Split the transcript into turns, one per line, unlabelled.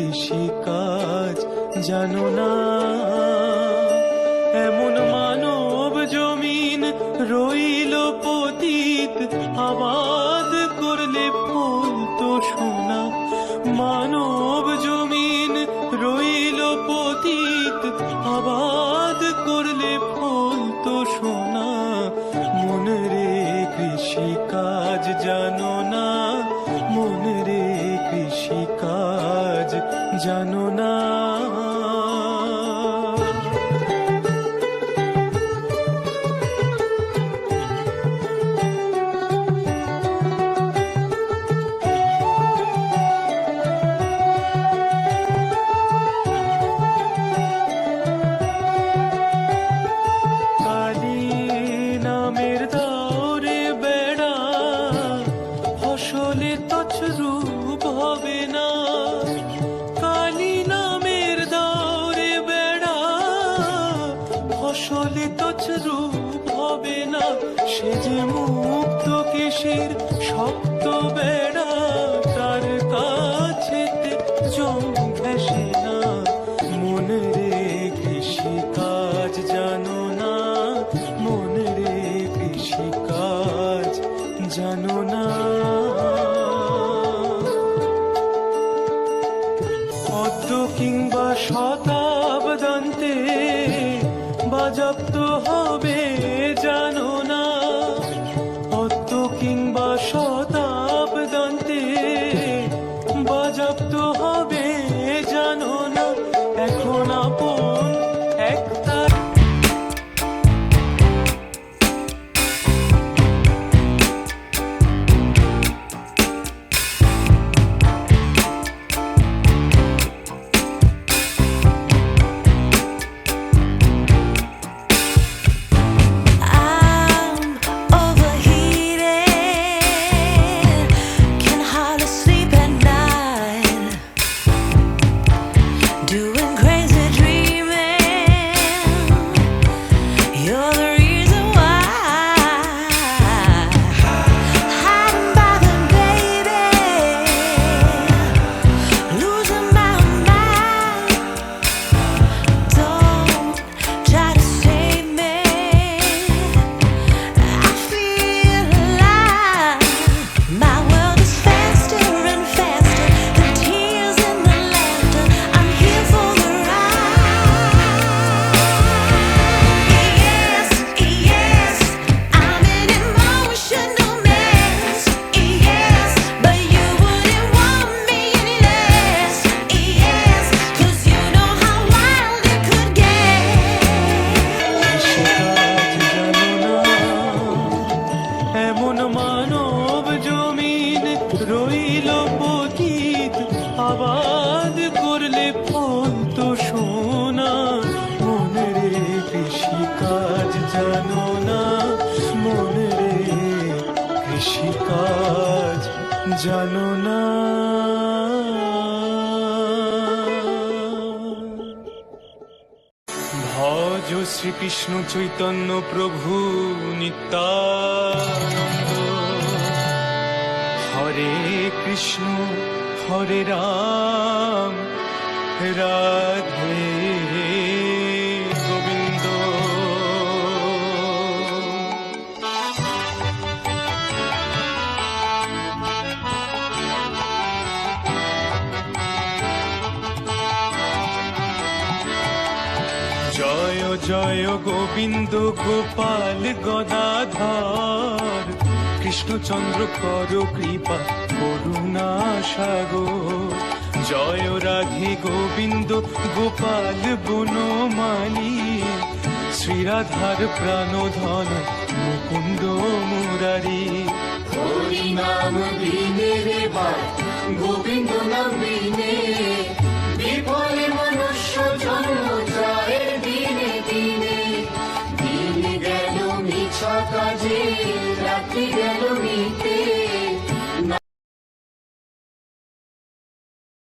কৃষিকাজ জানো না? এমন মানব জমিন রইল পতিত, আবাদ করলে ফল তো সোনা। মানব জমিন রইল পতিত, আবাদ করলে ফল তো সোনা। মনে রে কৃষিকাজ জানো না? মনে রে কৃষিকাজ জানো না? তছরূপ হবে না, কালী নামের দাওরে বেড়া, ফসলে তছরূপ হবে না। সে যে মুক্ত কৃষির শক্ত বেড়া, তার কাছে জং ঘেঁষে না। মনে রে কৃষিকাজ জানো না? মনে রে কৃষিকাজ জানো না? কিংবা শতাব্দান্তে বাজপ্ত হবে জানো না? অদ্য কিংবা শতাব্দান্তে বাজপ্ত হবে জানো না? এখন আপন একটা রইল পতিত, আবাদ করলে ফল তো সোনা। মনে রে কৃষিকাজ জানো না? মনে রে কৃষিকাজ জানো না? ভজ শ্রীকৃষ্ণ চৈতন্য প্রভু নিত্যানন্দ। হরে কৃষ্ণ হরে রাম রাধে গোবিন্দ। জয় জয় গোবিন্দ গোপাল গদাধর, কৃষ্ণচন্দ্র কর কৃপা করুণা সাগর। জয় রাধে গোবিন্দ গোপাল বনমালী, শ্রীরাধার প্রাণধন মুকুন্দ মুরারি।
হরি নাম বিনে রে ভাই, গোবিন্দ নাম বিনে